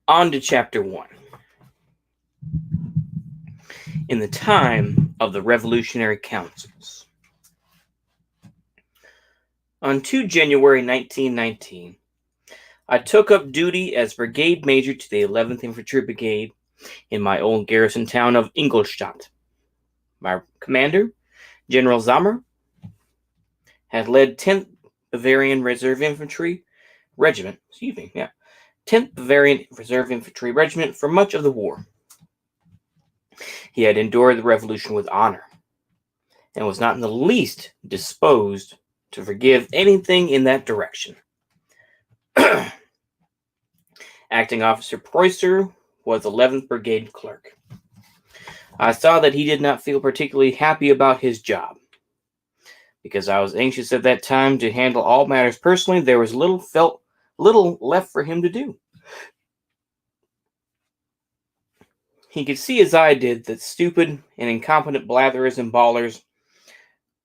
On to Chapter 1. In the time of the Revolutionary Councils. On 2 January 1919, I took up duty as Brigade Major to the 11th Infantry Brigade in my old garrison town of Ingolstadt. My commander, General Zammer, had led 10th Bavarian Reserve Infantry Regiment, 10th Bavarian Reserve Infantry Regiment for much of the war. He had endured the revolution with honor and was not in the least disposed to forgive anything in that direction. Acting Officer Preußer was 11th Brigade clerk. I saw that he did not feel particularly happy about his job. Because I was anxious at that time to handle all matters personally, there was little left for him to do. He could see, as I did, that stupid and incompetent blatherers and ballers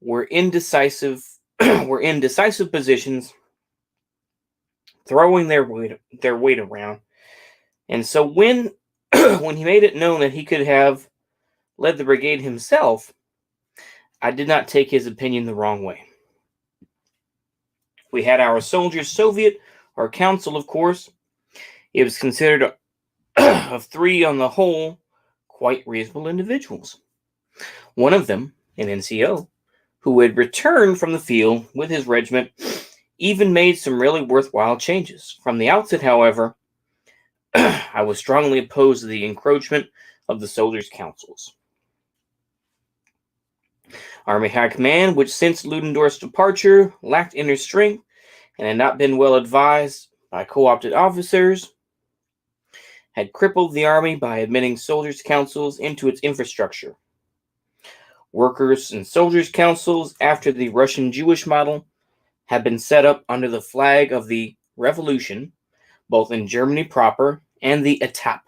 were in decisive positions, throwing their weight around. And so when he made it known that he could have led the brigade himself, I did not take his opinion the wrong way. We had our soldiers' Soviet, or council, of course. It was considered of three on the whole quite reasonable individuals. One of them, an NCO, who had returned from the field with his regiment, even made some really worthwhile changes. From the outset, however, I was strongly opposed to the encroachment of the soldiers' councils. Army High Command, which since Ludendorff's departure lacked inner strength and had not been well advised by co-opted officers, had crippled the army by admitting soldiers' councils into its infrastructure. Workers' and soldiers' councils, after the Russian Jewish model, had been set up under the flag of the Revolution, both in Germany proper and the Etappe,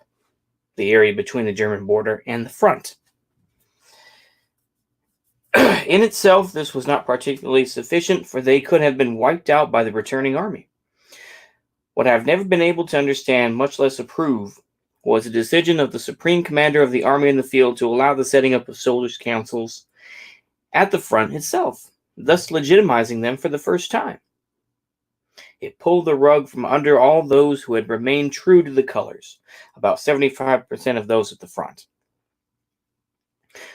the area between the German border and the front. In itself, this was not particularly sufficient, for they could have been wiped out by the returning army. What I have never been able to understand, much less approve, was the decision of the supreme commander of the army in the field to allow the setting up of soldiers' councils at the front itself, thus legitimizing them for the first time. It pulled the rug from under all those who had remained true to the colors, about 75% of those at the front.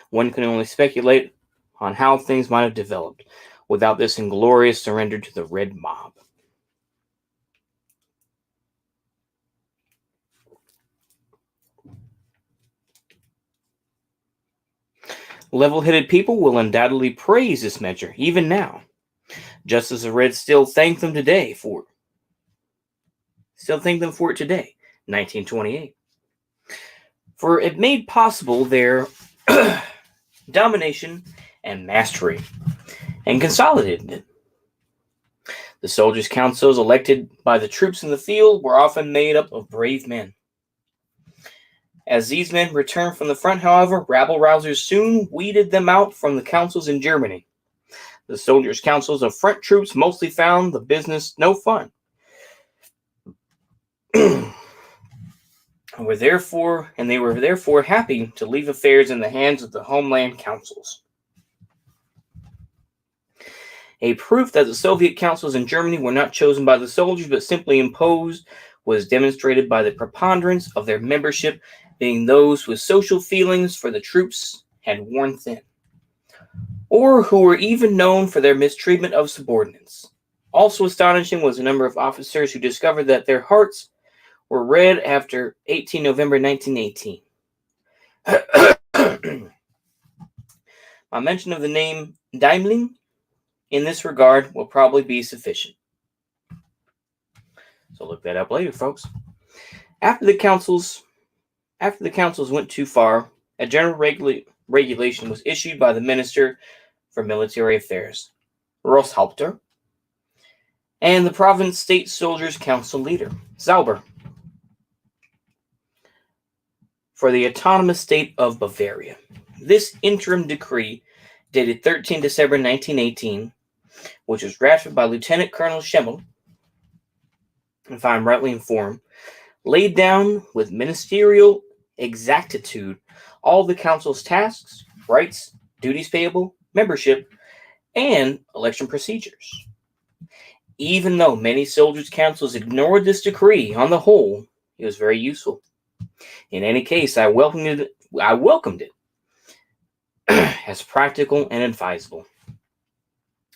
One can only speculate on how things might have developed without this inglorious surrender to the Red Mob. Level-headed people will undoubtedly praise this measure, even now, just as the Reds still thank them for it today, 1928. For it made possible their domination and mastery, and consolidated it. The soldiers' councils elected by the troops in the field were often made up of brave men. As these men returned from the front, however, rabble-rousers soon weeded them out from the councils in Germany. The soldiers' councils of front troops mostly found the business no fun. They were therefore happy to leave affairs in the hands of the homeland councils. A proof that the Soviet councils in Germany were not chosen by the soldiers but simply imposed was demonstrated by the preponderance of their membership being those whose social feelings for the troops had worn thin, or who were even known for their mistreatment of subordinates. Also astonishing was the number of officers who discovered that their hearts were red after 18 November 1918. My mention of the name Daimling in this regard will probably be sufficient. So look that up later, folks. After the councils went too far, a general regulation was issued by the Minister for Military Affairs, Rosshaupter, and the Province State Soldiers Council leader, Zauber, for the autonomous state of Bavaria. This interim decree, dated 13 December 1918, which was drafted by Lieutenant Colonel Schemmel, if I am rightly informed, laid down with ministerial exactitude all the council's tasks, rights, duties payable, membership, and election procedures. Even though many soldiers' councils ignored this decree, on the whole, it was very useful. In any case, I welcomed it as practical and advisable,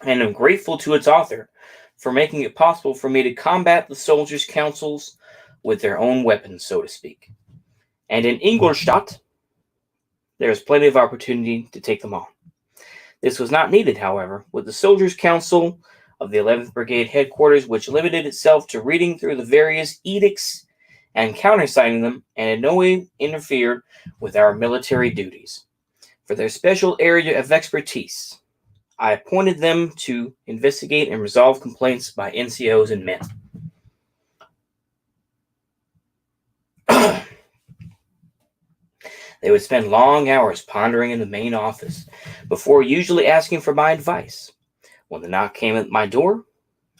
and am grateful to its author for making it possible for me to combat the soldiers' councils with their own weapons, so to speak. And in Ingolstadt, there is plenty of opportunity to take them on. This was not needed, however, with the Soldiers' Council of the 11th Brigade headquarters, which limited itself to reading through the various edicts and countersigning them, and in no way interfered with our military duties. For their special area of expertise, I appointed them to investigate and resolve complaints by NCOs and men. They would spend long hours pondering in the main office before usually asking for my advice. When the knock came at my door,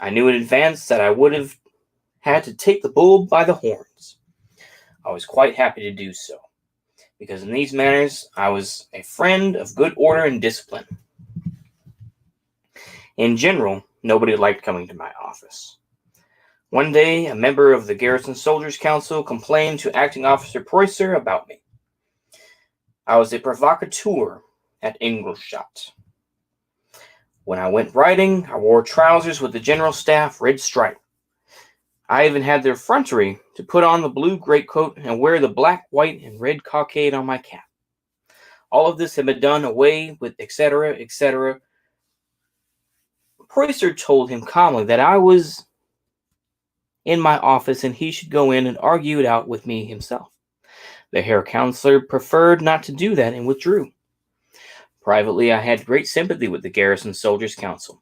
I knew in advance that I would have had to take the bull by the horns. I was quite happy to do so, because in these matters I was a friend of good order and discipline. In general, nobody liked coming to my office. One day, a member of the Garrison Soldiers' Council complained to Acting Officer Preußer about me. I was a provocateur at Ingolstadt. When I went riding, I wore trousers with the general staff red stripe. I even had the effrontery to put on the blue greatcoat and wear the black, white, and red cockade on my cap. All of this had been done away with, etc., etc. Preußer told him calmly that I was in my office and he should go in and argue it out with me himself. The Herr Counselor preferred not to do that and withdrew. Privately, I had great sympathy with the Garrison Soldiers' Council.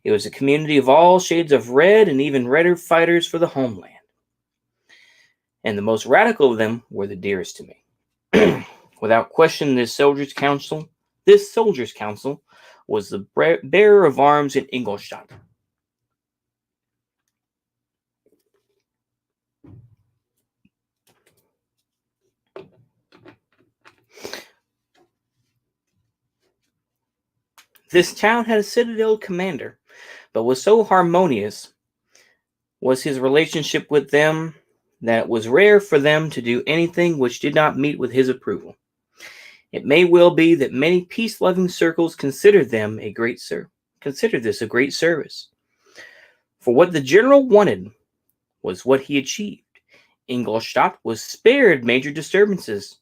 It was a community of all shades of red and even redder fighters for the homeland. And the most radical of them were the dearest to me. Without question, this Soldiers' Council was the bearer of arms in Ingolstadt. This town had a citadel commander, but was so harmonious was his relationship with them that it was rare for them to do anything which did not meet with his approval. It may well be that many peace-loving circles considered this a great service. For what the general wanted was what he achieved. Ingolstadt was spared major disturbances.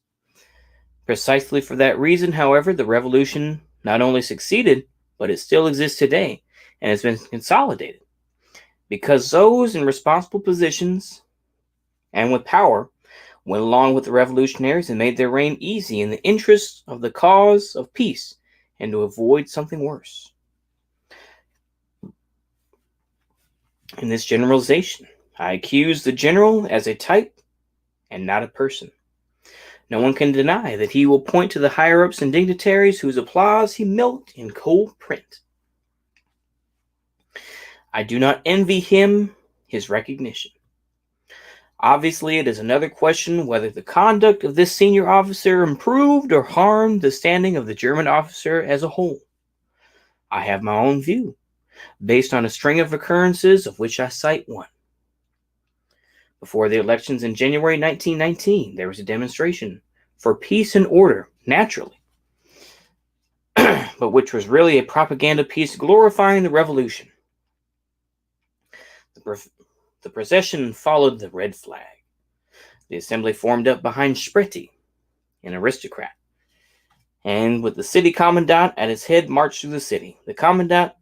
Precisely for that reason, however, the revolution not only succeeded, but it still exists today and has been consolidated. Because those in responsible positions and with power went along with the revolutionaries and made their reign easy in the interests of the cause of peace and to avoid something worse. In this generalization, I accuse the general as a type and not a person. No one can deny that he will point to the higher-ups and dignitaries whose applause he milked in cold print. I do not envy him his recognition. Obviously, it is another question whether the conduct of this senior officer improved or harmed the standing of the German officer as a whole. I have my own view, based on a string of occurrences of which I cite one. Before the elections in January 1919, there was a demonstration for peace and order, naturally, but which was really a propaganda piece glorifying the revolution. The procession followed the red flag. The assembly formed up behind Spreti, an aristocrat, and with the city commandant at its head marched through the city. The commandant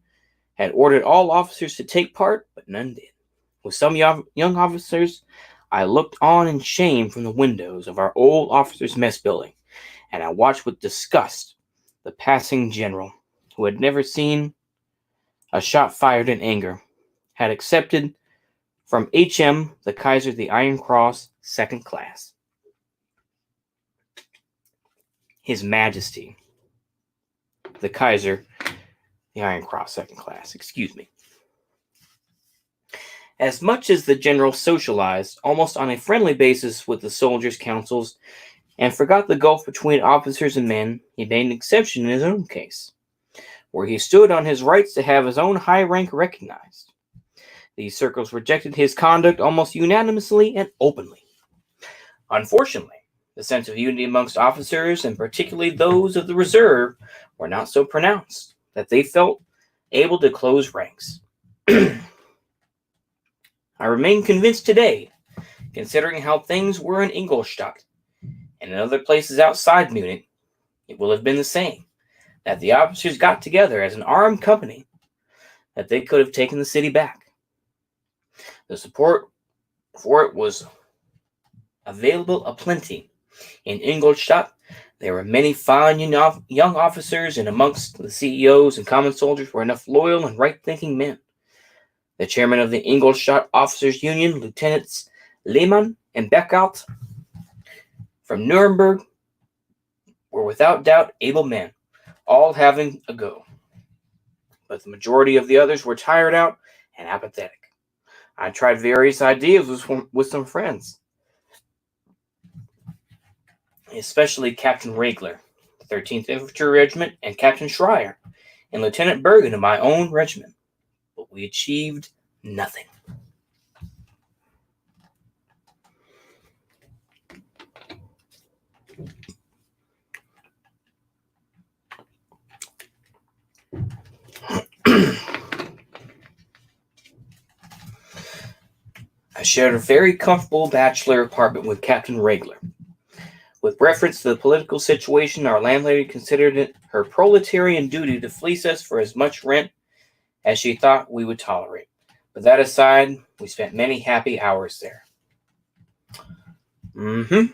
had ordered all officers to take part, but none did. With some young officers, I looked on in shame from the windows of our old officers' mess building, and I watched with disgust the passing general, who had never seen a shot fired in anger, had accepted from H.M. the Kaiser the Iron Cross, second class. His Majesty, the Kaiser the Iron Cross, second class, excuse me. As much as the general socialized, almost on a friendly basis with the soldiers' councils, and forgot the gulf between officers and men, he made an exception in his own case, where he stood on his rights to have his own high rank recognized. These circles rejected his conduct almost unanimously and openly. Unfortunately, the sense of unity amongst officers, and particularly those of the reserve, were not so pronounced that they felt able to close ranks. I remain convinced today, considering how things were in Ingolstadt and in other places outside Munich, it will have been the same, that the officers got together as an armed company, that they could have taken the city back. The support for it was available aplenty. In Ingolstadt, there were many fine young officers, and amongst the CEOs and common soldiers were enough loyal and right-thinking men. The chairman of the Ingolstadt Officers' Union, Lieutenants Lehmann and Beckhout from Nuremberg, were without doubt able men, all having a go. But the majority of the others were tired out and apathetic. I tried various ideas with some friends, especially Captain Regler, the 13th Infantry Regiment, and Captain Schreier, and Lieutenant Bergen of my own regiment, but we achieved nothing. I shared a very comfortable bachelor apartment with Captain Regler. With reference to the political situation, our landlady considered it her proletarian duty to fleece us for as much rent as she thought we would tolerate. But that aside, we spent many happy hours there. In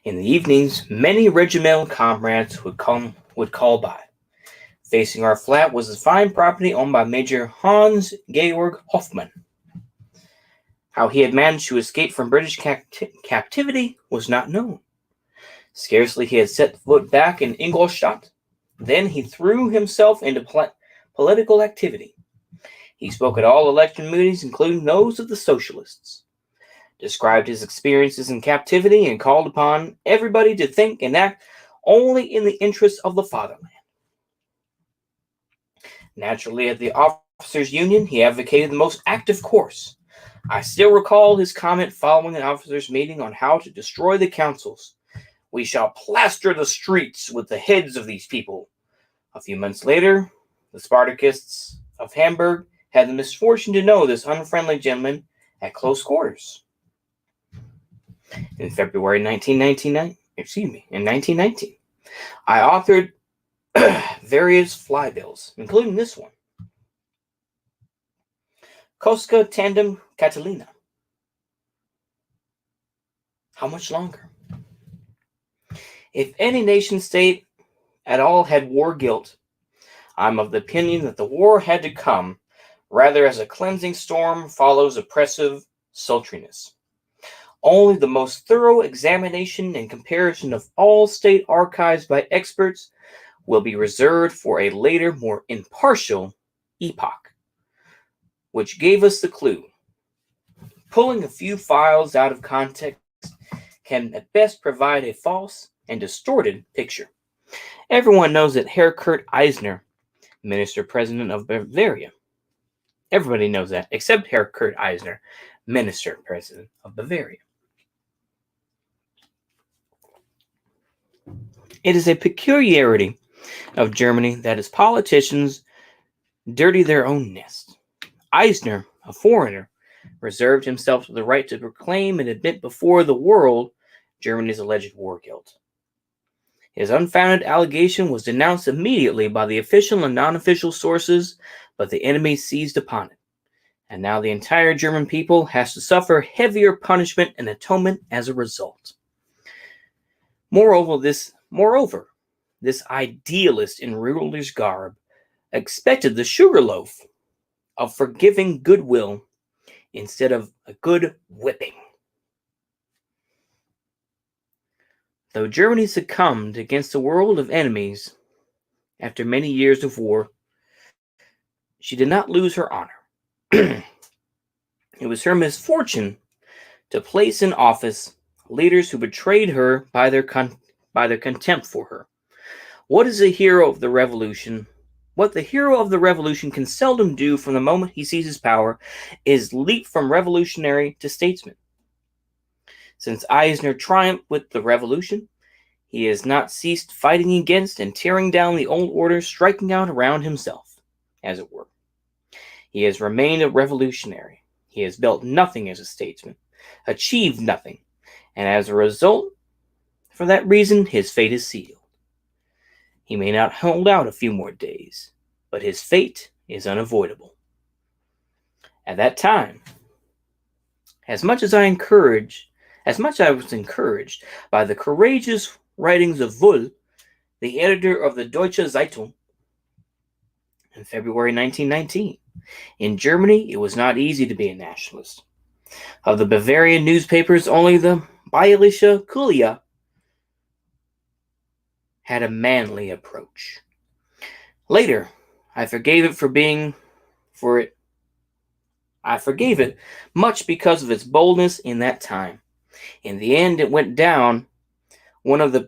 the evenings, many regimental comrades would call by. Facing our flat was a fine property owned by Major Hans Georg Hoffmann. How he had managed to escape from British captivity was not known. Scarcely he had set foot back in Ingolstadt, then he threw himself into political activity. He spoke at all election meetings, including those of the Socialists, described his experiences in captivity, and called upon everybody to think and act only in the interests of the fatherland. Naturally, at the Officers' Union, he advocated the most active course. I still recall his comment following an officers' meeting on how to destroy the councils. "We shall plaster the streets with the heads of these people." A few months later, the Spartakists of Hamburg had the misfortune to know this unfriendly gentleman at close quarters. In February 1919, I authored various flybills, including this one. Koska tandem Catalina. How much longer? If any nation state at all had war guilt, I'm of the opinion that the war had to come rather as a cleansing storm follows oppressive sultriness. Only the most thorough examination and comparison of all state archives by experts will be reserved for a later, more impartial epoch, which gave us the clue. Pulling a few files out of context can at best provide a false and distorted picture. Everyone knows that Herr Kurt Eisner, Minister-President of Bavaria. Everybody knows that, except Herr Kurt Eisner, Minister-President of Bavaria. It is a peculiarity of Germany that its politicians dirty their own nest. Eisner, a foreigner, reserved himself the right to proclaim and admit before the world Germany's alleged war guilt. His unfounded allegation was denounced immediately by the official and non-official sources, but the enemy seized upon it. And now the entire German people has to suffer heavier punishment and atonement as a result. Moreover, this idealist in ruler's garb expected the sugar loaf of forgiving goodwill instead of a good whipping. Though Germany succumbed against a world of enemies, After many years of war, she did not lose her honor. It was her misfortune to place in office leaders who betrayed her by their contempt for her. What is a hero of the revolution? What the hero of the revolution can seldom do from the moment he seizes power is leap from revolutionary to statesman. Since Eisner triumphed with the revolution, he has not ceased fighting against and tearing down the old order, striking out around himself, as it were. He has remained a revolutionary. He has built nothing as a statesman, achieved nothing, and as a result, for that reason, his fate is sealed. He may not hold out a few more days, but his fate is unavoidable. At that time, as much I was encouraged by the courageous writings of Wull, the editor of the Deutsche Zeitung, in February 1919. In Germany, it was not easy to be a nationalist. Of the Bavarian newspapers, only the Bayerische Kulia had a manly approach. Later, I forgave it much because of its boldness in that time. In the end, it went down one of the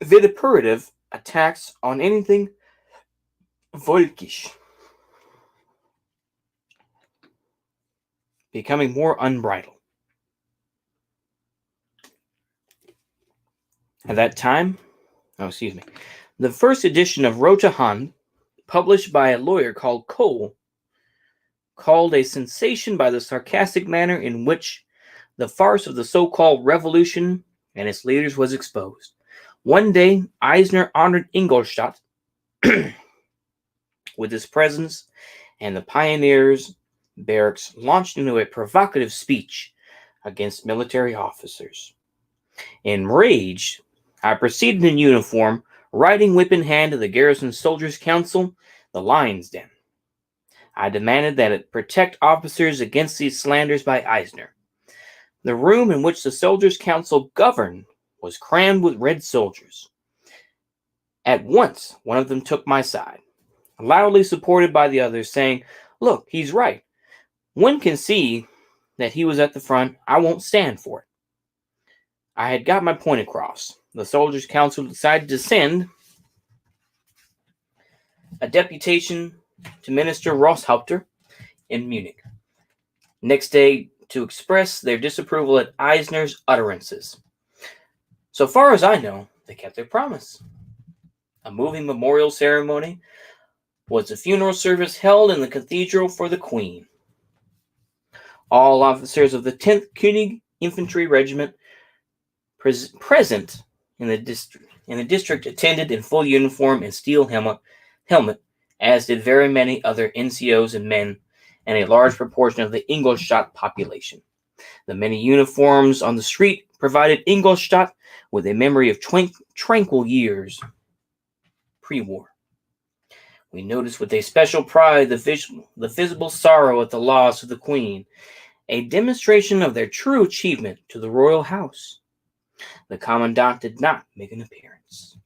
vituperative attacks on anything Volkisch, becoming more unbridled. At that time, the first edition of Rote Hand, published by a lawyer called Kohl, called a sensation by the sarcastic manner in which the farce of the so-called revolution and its leaders was exposed. One day, Eisner honored Ingolstadt with his presence, and the pioneers' barracks launched into a provocative speech against military officers. Enraged, I proceeded in uniform, riding whip in hand to the garrison soldiers' council, the Lion's Den. I demanded that it protect officers against these slanders by Eisner. The room in which the soldiers' council governed was crammed with red soldiers. At once, one of them took my side, loudly supported by the others, saying, "Look, he's right. One can see that he was at the front. I won't stand for it." I had got my point across. The soldiers' council decided to send a deputation to Minister Rosshaupter in Munich next day to express their disapproval at Eisner's utterances. So far as I know, they kept their promise. A moving memorial ceremony was a funeral service held in the cathedral for the Queen. All officers of the 10th König Infantry Regiment present in the district attended in full uniform and steel helmet, as did very many other NCOs and men, and a large proportion of the Ingolstadt population. The many uniforms on the street provided Ingolstadt with a memory of tranquil years pre-war. We noticed with a special pride the visible sorrow at the loss of the Queen, a demonstration of their true achievement to the royal house. The commandant did not make an appearance.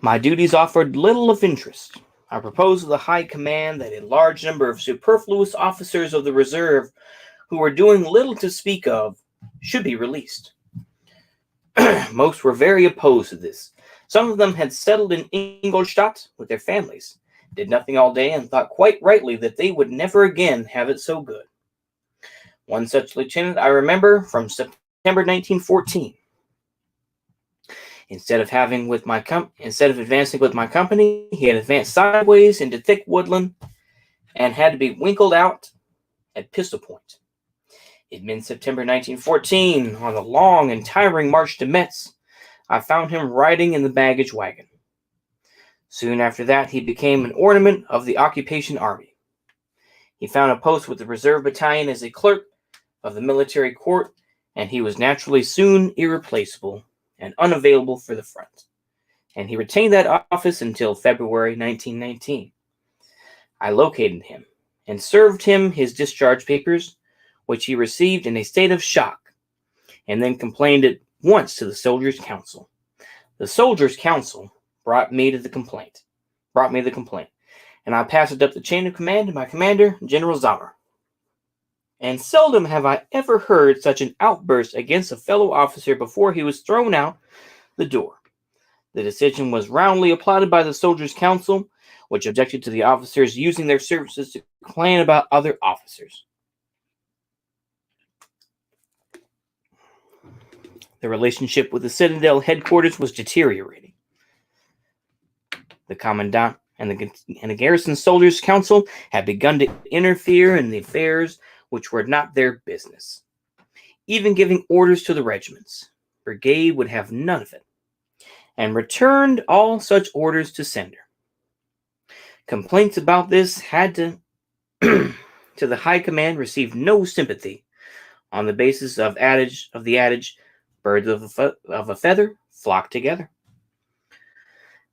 My duties offered little of interest. I proposed to the High Command that a large number of superfluous officers of the reserve who were doing little to speak of should be released. Most were very opposed to this. Some of them had settled in Ingolstadt with their families, did nothing all day, and thought quite rightly that they would never again have it so good. One such lieutenant I remember from September 1914. Instead of advancing with my company, he had advanced sideways into thick woodland and had to be winkled out at pistol point. It had been September 1914, on the long and tiring march to Metz. I found him riding in the baggage wagon. Soon after that, he became an ornament of the occupation army. He found a post with the reserve battalion as a clerk of the military court, and he was naturally soon irreplaceable and unavailable for the front. and he retained that office until February 1919. I located him and served him his discharge papers, which he received in a state of shock, and then complained at once to the Soldiers' Council. The Soldiers' Council brought me the complaint, and I passed it up the chain of command to my commander, General Zammer. And seldom have I ever heard such an outburst against a fellow officer before he was thrown out the door. The decision was roundly applauded by the Soldiers' Council, which objected to the officers using their services to complain about other officers. The relationship with the Citadel headquarters was deteriorating. The Commandant and the Garrison Soldiers' Council had begun to interfere in the affairs which were not their business, even giving orders to the regiments. Brigade would have none of it, and returned all such orders to sender. Complaints about this had to the high command received no sympathy on the basis of the adage, birds of a feather flock together.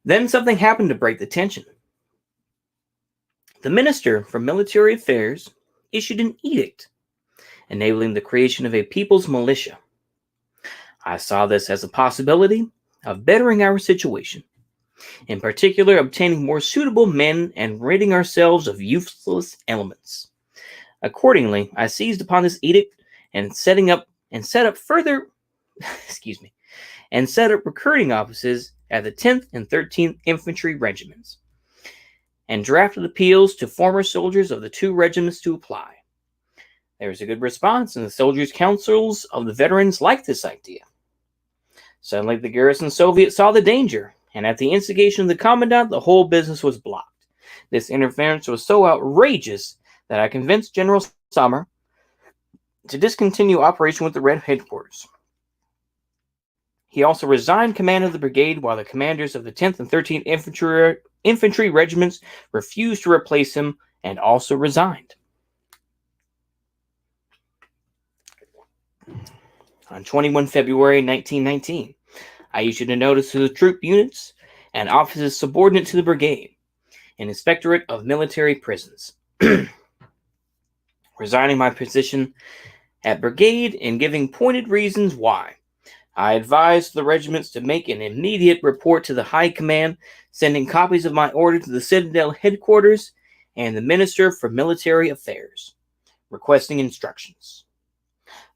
Then something happened to break the tension. The Minister for Military Affairs issued an edict enabling the creation of a people's militia. I saw this as a possibility of bettering our situation, in particular obtaining more suitable men and ridding ourselves of useless elements. Accordingly, I seized upon this edict and set up recruiting offices at the 10th and 13th Infantry Regiments, and drafted appeals to former soldiers of the two regiments to apply. There was a good response, and the soldiers' councils of the veterans liked this idea. Suddenly, the Garrison Soviet saw the danger, and at the instigation of the Commandant, the whole business was blocked. This interference was so outrageous that I convinced General Sommer to discontinue operation with the Red Headquarters. He also resigned command of the brigade, while the commanders of the 10th and 13th Infantry Regiments refused to replace him and also resigned. On 21 February 1919, I issued a notice to the troop units and officers subordinate to the brigade, an inspectorate of military prisons, resigning my position at brigade and giving pointed reasons why. I advised the regiments to make an immediate report to the high command, sending copies of my order to the Citadel headquarters and the Minister for Military Affairs, requesting instructions.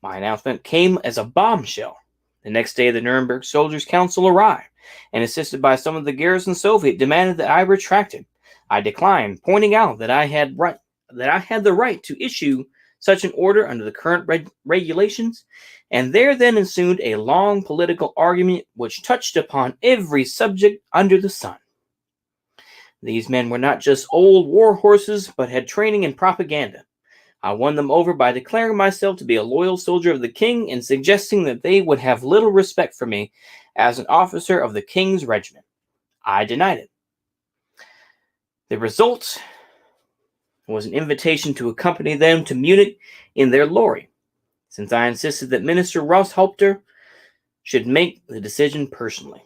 My announcement came as a bombshell. The next day, the Nuremberg Soldiers' Council arrived, and assisted by some of the Garrison Soviet, demanded that I retracted. I declined, pointing out that I had the right to issue such an order under the current regulations, and there then ensued a long political argument which touched upon every subject under the sun. These men were not just old war horses, but had training in propaganda. I won them over by declaring myself to be a loyal soldier of the king and suggesting that they would have little respect for me as an officer of the king's regiment. I denied it. The result was an invitation to accompany them to Munich in their lorry, since I insisted that Minister Rosshaupter should make the decision personally.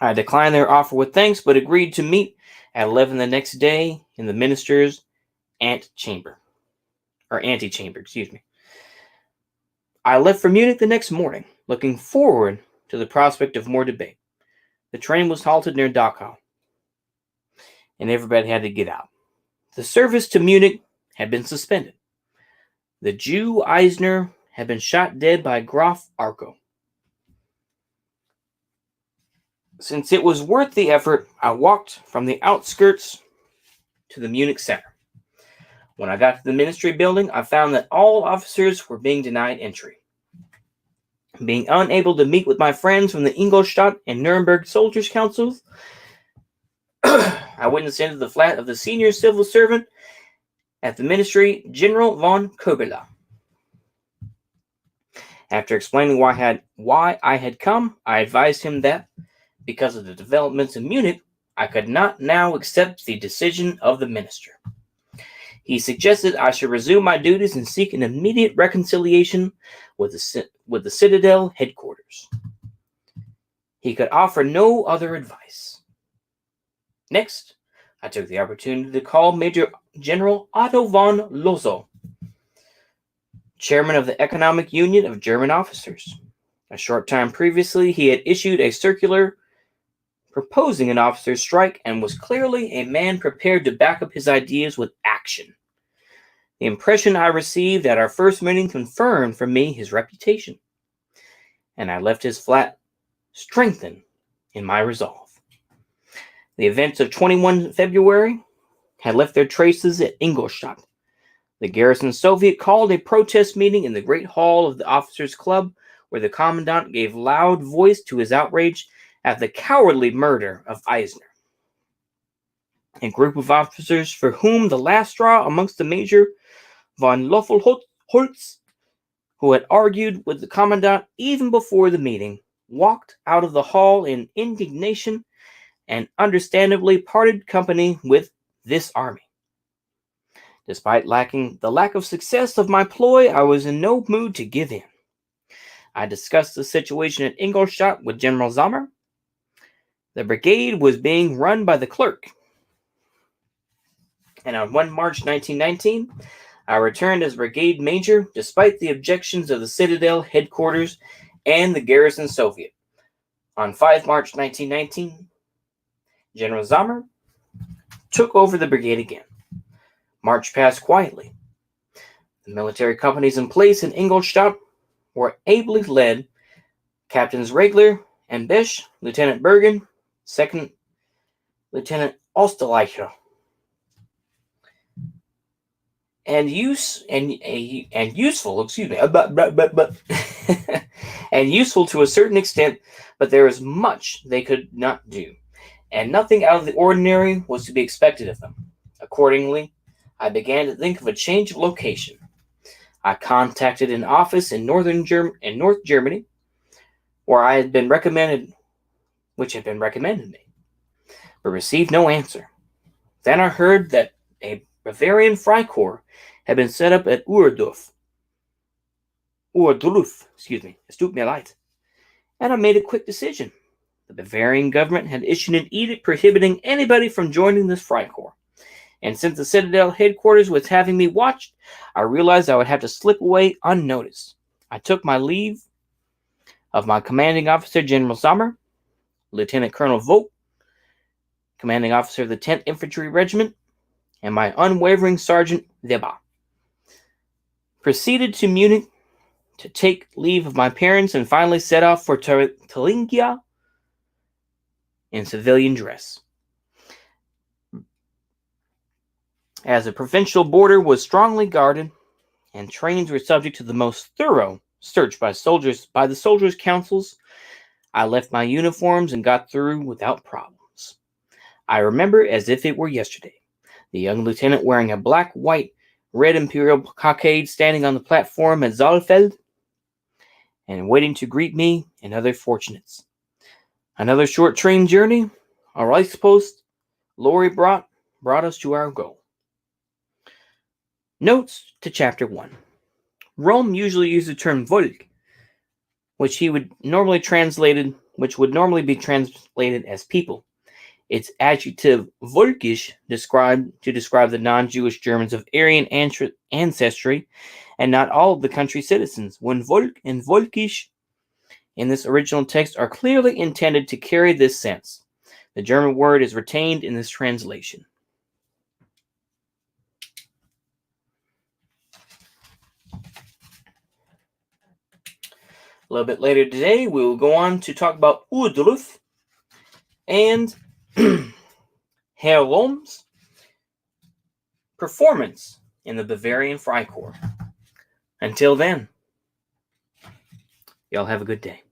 I declined their offer with thanks, but agreed to meet at 11 the next day in the minister's antechamber. I left for Munich the next morning, looking forward to the prospect of more debate. The train was halted near Dachau, and everybody had to get out. The service to Munich had been suspended. The Jew Eisner had been shot dead by Graf Arco. Since it was worth the effort, I walked from the outskirts to the Munich center. When I got to the ministry building, I found that all officers were being denied entry. Being unable to meet with my friends from the Ingolstadt and Nuremberg Soldiers' Councils, I went into the flat of the senior civil servant at the ministry, General von Kobela. After explaining why I had come, I advised him that, because of the developments in Munich, I could not now accept the decision of the minister. He suggested I should resume my duties and seek an immediate reconciliation with the Citadel headquarters. He could offer no other advice. Next, I took the opportunity to call Major General Otto von Lossow, chairman of the Economic Union of German Officers. A short time previously, he had issued a circular proposing an officers' strike and was clearly a man prepared to back up his ideas with action. The impression I received at our first meeting confirmed for me his reputation, and I left his flat strengthened in my resolve. The events of 21 February had left their traces at Ingolstadt. The garrison Soviet called a protest meeting in the great hall of the officers' club, where the commandant gave loud voice to his outrage at the cowardly murder of Eisner. A group of officers for whom the last straw amongst the Major von Löffelholtz, who had argued with the commandant even before the meeting, walked out of the hall in indignation and understandably parted company with this army. Despite the lack of success of my ploy, I was in no mood to give in. I discussed the situation at Ingolstadt with General Sommer. The brigade was being run by the clerk. And on 1 March 1919, I returned as brigade major despite the objections of the Citadel headquarters and the garrison Soviet. On 5 March 1919, General Sommer took over the brigade again. March passed quietly. The military companies in place in Ingolstadt were ably led. Captains Regler and Besch, Lieutenant Bergen, Second Lieutenant Osterleicher, and useful, and useful to a certain extent, but there is much they could not do, and nothing out of the ordinary was to be expected of them. Accordingly, I began to think of a change of location. I contacted an office in North Germany, where I had been recommended, which had been recommended me, but received no answer. Then I heard that a Bavarian Freikorps had been set up at Ohrdruf, es tut mir leid, and I made a quick decision. The Bavarian government had issued an edict prohibiting anybody from joining this Freikorps, and since the Citadel headquarters was having me watched, I realized I would have to slip away unnoticed. I took my leave of my commanding officer, General Sommer, Lieutenant Colonel Vogt, commanding officer of the 10th Infantry Regiment, and my unwavering Sergeant Weber. Proceeded to Munich to take leave of my parents and finally set off for Thuringia in civilian dress. As the provincial border was strongly guarded and trains were subject to the most thorough search by the soldiers' councils, I left my uniforms and got through without problems. I remember as if it were yesterday, the young lieutenant wearing a black, white, red imperial cockade standing on the platform at Saalfeld and waiting to greet me and other fortunates. Another short train journey, a Reichspost lorry brought us to our goal. Notes to Chapter 1. Rohm usually used the term Volk, which would normally be translated as people. Its adjective Volkisch to describe the non-Jewish Germans of Aryan ancestry, and not all of the country's citizens, when Volk and Volkisch in this original text are clearly intended to carry this sense. The German word is retained in this translation. A little bit later today, we will go on to talk about Ohrdruf and Herr Rohm's performance in the Bavarian Freikorps. Until then, y'all have a good day.